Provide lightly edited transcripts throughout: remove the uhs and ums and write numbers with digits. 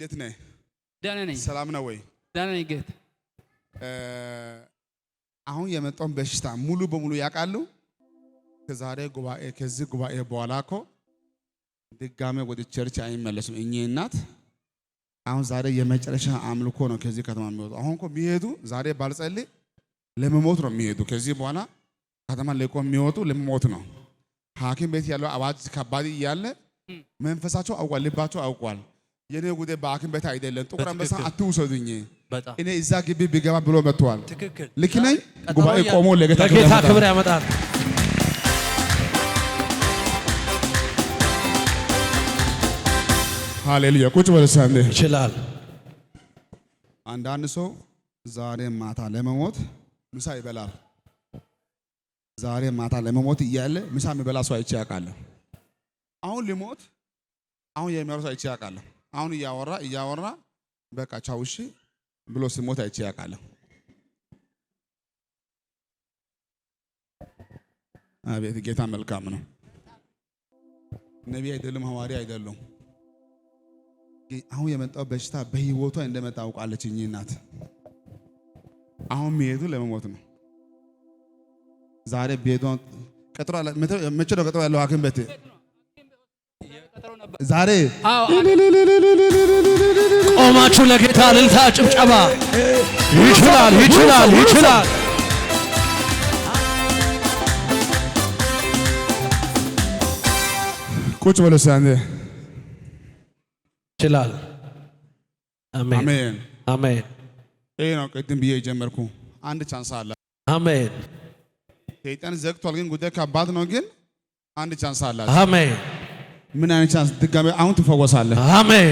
እንዴት ነህ? ደህና ነኝ። ሰላም ነው ወይ? ደህና ነኝ ጌታ። አሁን የመጣውን በሽታ ሙሉ በሙሉ ያውቃሉ። ከዚህ ጉባኤ በኋላ እኮ ድጋሜ ወደ ቸርች አይመለስም። እኚህ እናት አሁን ዛሬ የመጨረሻ አምልኮ ነው ከዚህ ከተማ የሚወጡ። አሁን እኮ የሚሄዱ ዛሬ ባልጸልይ ለመሞት ነው የሚሄዱ። ከዚህ በኋላ ከተማ ለቆ የሚወጡ ለመሞት ነው። ሐኪም ቤት ያለው አዋጅ ከባድ እያለ መንፈሳቸው አውቋል፣ ልባቸው አውቋል። የኔ ጉዳይ በሐኪም ቤት አይደለም። ጥቁር አንበሳ አትውሰዱኝ፣ እኔ እዛ ግቢ ቢገባ ብሎ መጥቷል። ልክ ነኝ? ጉባኤ ቆሞ ለጌታ ክብር ያመጣል። ሃሌሉያ። ቁጭ በለሳንዴ ይችላል። አንዳንድ ሰው ዛሬ ማታ ለመሞት ምሳ ይበላል። ዛሬ ማታ ለመሞት እያለ ምሳ የሚበላ ሰው አይቼ አውቃለሁ። አሁን ሊሞት አሁን የሚያወራ ሰው አይቼ አውቃለሁ። አሁን እያወራ በቃ ቻው እሺ ብሎ ሲሞት አይቼ አውቃለሁ። አቤት ጌታ መልካም ነው። ነቢይ አይደለም፣ ሐዋርያ አይደለም። አሁን የመጣው በሽታ በህይወቷ እንደመጣ አውቃለች እኚህ እናት። አሁን የሚሄዱ ለመሞት ነው። ዛሬ ቤቷን ቀጥሮ መቼ ነው ቀጥሮ ያለው ሐኪም ቤት? ዛሬ ቆማችሁ ለጌታ እልልታ ጭብጨባ። ይችላል፣ ይችላል፣ ይችላል። ቁጭ በሉ አንዴ። ይችላል። አሜን፣ አሜን፣ አሜን። ይሄ ነው ቅድም ብዬ የጀመርኩ። አንድ ቻንስ አለ። አሜን። ሰይጣን ዘግቷል፣ ግን ጉዳይ ከባድ ነው። ግን አንድ ቻንስ አለ። አሜን። ምን አይነት ቻንስ? ድጋሜ አሁን ትፈወሳለህ። አሜን።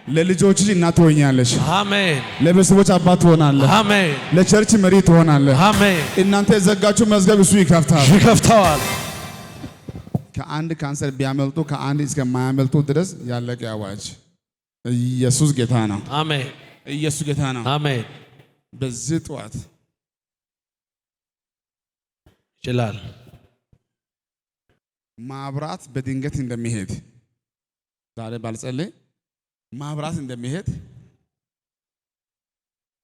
ለልጆችሽ እናት ትሆኛለሽ። አሜን። ለቤተሰቦች አባት ትሆናለህ። አሜን። ለቸርች መሪ ትሆናለህ። አሜን። እናንተ የዘጋችሁ መዝገብ እሱ ይከፍታል፣ ይከፍተዋል። ከአንድ ካንሰር ቢያመልጡ ከአንድ እስከማያመልጡ ድረስ ያለቀ አዋጅ። ኢየሱስ ጌታ ነው። አሜን። ኢየሱስ ጌታ ነው። አሜን። በዚህ ጠዋት ይችላል። ማብራት በድንገት እንደሚሄድ ዛሬ ባልጸልይ ማብራት እንደሚሄድ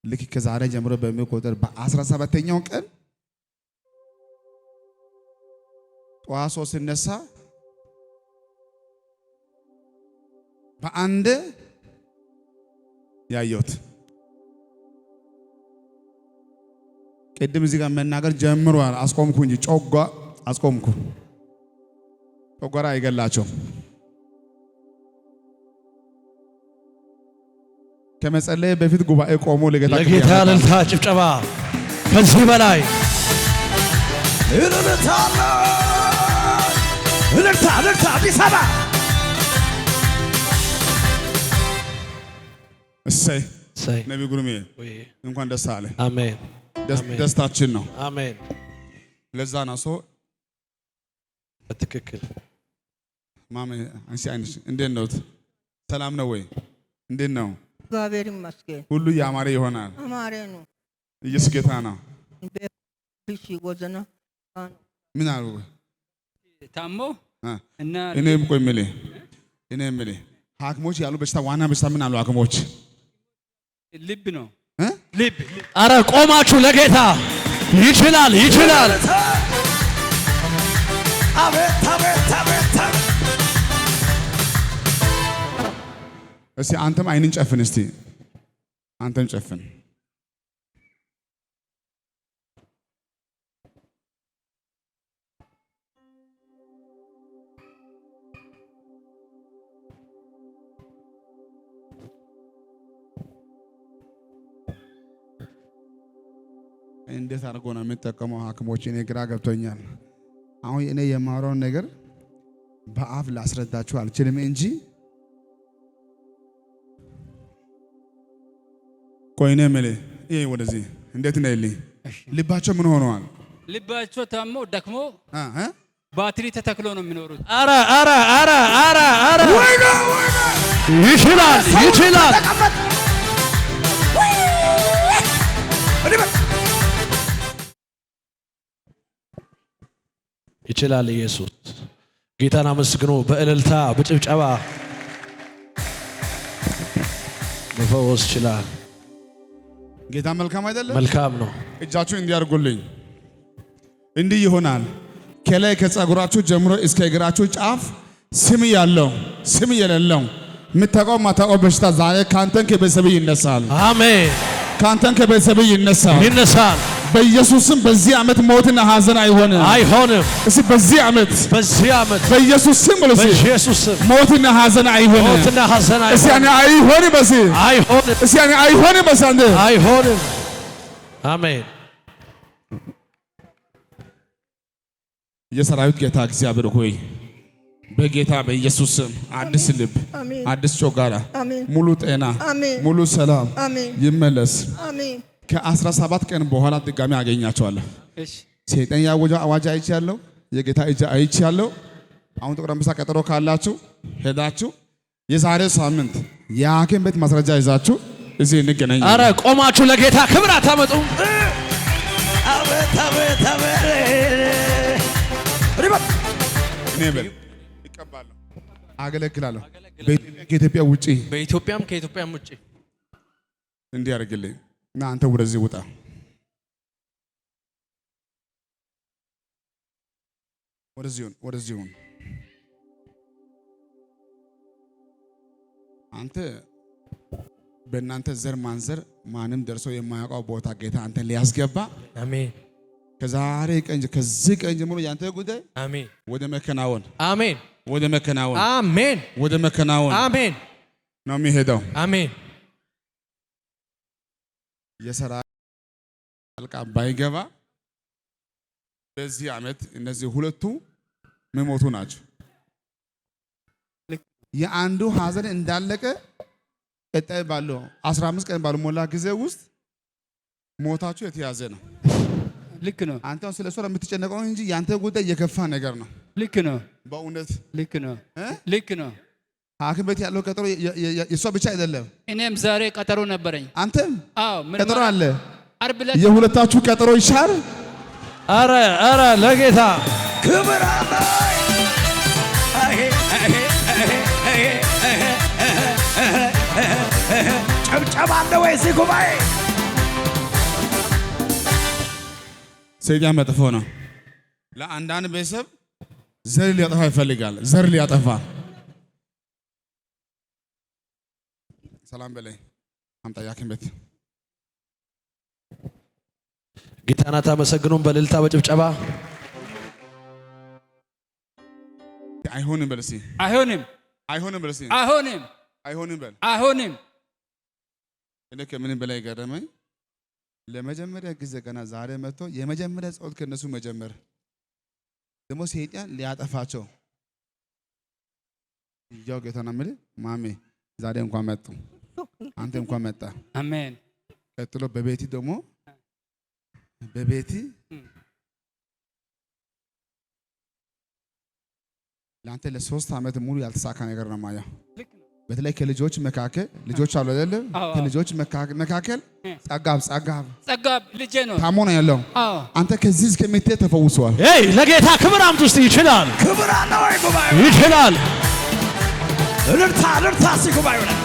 ልክ ከዛሬ ጀምሮ በሚቆጠር በ17ኛው ቀን ጠዋት ሰው ሲነሳ በአንድ ያየሁት ቅድም እዚህ ጋር መናገር ጀምሯል። አስቆምኩ እንጂ አስቆምኩ። ጮጓራ አይገላቸውም። ከመጸለይ በፊት ጉባኤ ቆሞ ለጌታ እልልታ ጭብጨባ። ከዚህ በላይ እልልታ አዲስ አበባ። እሰይ እሰይ። ነቢይ ጉርሜ እንኳን ደስ አለ። አሜን። ደስታችን ነው። አሜን። ለዛ ነው ሰው በትክክል ማሜ አንቺ አይንሽ እንዴት ነው? ሰላም ነው ወይ? እንዴት ነው? እግዚአብሔር ይመስገን። ሁሉ ያማረ ይሆናል። አማረ ነው። ኢየሱስ ጌታ ነው። ጎዘና ምን አሉ ታሞ እና እኔም ቆይ የምልህ ሐኪሞች ያሉ በሽታ ዋና በሽታ ምን አሉ ሐኪሞች? ልብ ነው። ልብ። አረ ቆማችሁ ለጌታ ይችላል፣ ይችላል። አቤት፣ አቤት፣ አቤት። እስቲ አንተም አይንን ጨፍን። እስቲ አንተም ጨፍን። እንዴት አድርጎ ነው የሚጠቀመው ሐኪሞች? እኔ ግራ ገብቶኛል። አሁን እኔ የማወራውን ነገር በአፍ ላስረዳችሁ አልችልም እንጂ ቆይኔ የምልህ ይሄ ወደዚህ እንዴት ነው ይልኝ። ልባቸው ምን ሆነዋል? ልባቸው ታሞ ደክሞ ባትሪ ተተክሎ ነው የሚኖሩት። አረ አረ አረ አረ አረ ይችላል፣ ይችላል። ይችላል። ኢየሱስ ጌታን አመስግኖ በእልልታ በጭብጨባ መፈወስ ይችላል። ጌታ መልካም አይደለም? መልካም ነው። እጃችሁን እንዲያርጉልኝ። እንዲህ ይሆናል። ከላይ ከጸጉራችሁ ጀምሮ እስከ እግራችሁ ጫፍ ስም ያለው ስም የሌለው የምታውቀው ማታውቀው በሽታ ዛሬ ካንተን ከቤተሰብ ይነሳል። አሜን። ካንተን ከቤተሰብ ይነሳል። ይነሳል። በኢየሱስም በዚህ ዓመት ሞትና ሐዘን አይሆንም። አይሆንም። እስቲ በዚህ ዓመት በኢየሱስ ስም ብሎ በኢየሱስ ስም ሞትና ሐዘን አይሆንም። ሞትና ሐዘን እስቲ እኔ አይሆንም በሲ አይሆንም። እስቲ እኔ አይሆንም በሳንደ አይሆንም። አሜን። የሰራዊት ጌታ እግዚአብሔር ሆይ በጌታ በኢየሱስ ስም አዲስ ልብ፣ አዲስ ጮጋራ፣ ሙሉ ጤና፣ ሙሉ ሰላም ይመለስ። ከ17 ቀን በኋላ ድጋሚ አገኛቸዋለሁ። ሰይጣን ያወጀው አዋጅ አይቻለሁ። የጌታ እጅ አይቻለሁ። አሁን ጥቁር አንበሳ ቀጠሮ ካላችሁ ሄዳችሁ የዛሬ ሳምንት የሐኪም ቤት ማስረጃ ይዛችሁ እዚህ እንገናኝ። አረ ቆማችሁ ለጌታ ክብር አታመጡ? አቤት አቤት አቤት! እኔ በል ይቀባለሁ፣ አገለግላለሁ። ከኢትዮጵያ ውጪ በኢትዮጵያም ከኢትዮጵያም ውጪ እንዲህ አድርግልኝ እና አንተ ወደዚህ ውጣ። ወደዚሁን አንተ በእናንተ ዘር ማንዘር ማንም ደርሶ የማያውቀው ቦታ ጌታ አንተ ሊያስገባ አሜን። ከዛሬ ቀን ከዚህ ቀን ጀምሮ ያንተ ጉዳይ አሜን ወደ መከናወን አሜን ወደ መከናወን አሜን ወደ መከናወን አሜን ነው የሚሄደው። አሜን። የሰራ አልቃ ባይገባ በዚህ ዓመት እነዚህ ሁለቱ መሞቱ ናቸው። የአንዱ ሐዘን እንዳለቀ ቀጣይ ባለው 15 ቀን ባልሞላ ጊዜ ውስጥ ሞታችሁ የተያዘ ነው። ልክ ነው። አንተ ስለሷ የምትጨነቀው እንጂ ያንተ ጉዳይ የከፋ ነገር ነው። ልክ ነው። በእውነት ልክ ነው። ልክ ነው። ሐኪም ቤት ያለው ቀጠሮ የሷ ብቻ አይደለም። እኔም ዛሬ ቀጠሮ ነበረኝ። አንተም ቀጠሮ አለ። ዓርብ ዕለት የሁለታችሁ ቀጠሮ ይሻር። አረ ለጌታ ክብር አለ። ጨብጨባ አለ ወይ እዚህ ጉባኤ? ሰይጣን መጥፎ ነው። ለአንዳንድ ቤተሰብ ዘር ሊያጠፋ ይፈልጋል። ዘር ሊያጠፋ ሰላም በላይ አምጣ ሐኪም ቤት ጌታን አታመሰግኑም? በእልልታ በጭብጨባ አይሆንም በል እስኪ አይሆንም አይሆንም በል እስኪ አይሆንም አይሆንም በል አይሆንም። እኔ ከምንም በላይ ገረመኝ። ለመጀመሪያ ጊዜ ገና ዛሬ መጥቶ የመጀመሪያ ጸሎት ከነሱ መጀመር ደግሞ ሰይጣን ሊያጠፋቸው ያው ጌታና ምል ማሜ ዛሬ እንኳን መጡ፣ አንተ እንኳን መጣ። አሜን። ቀጥሎ በቤቲ ደግሞ በቤቲ ለአንተ ለ3 ዓመት ሙሉ ያልተሳካ ነገር ነው ማያ። በተለይ ከልጆች መካከል ልጆች አሉ አይደል? ከልጆች መካከል ጸጋብ ልጄ ነው ታሞ ነው ያለው። አንተ ከዚህ እስከምትሄድ ተፈውሷል። ኤይ ለጌታ ክብር አምጡ እስቲ። ይችላል። ክብር አለ ወይ ጉባኤ? ይችላል። እልልታ ሲጉባኤው ላይ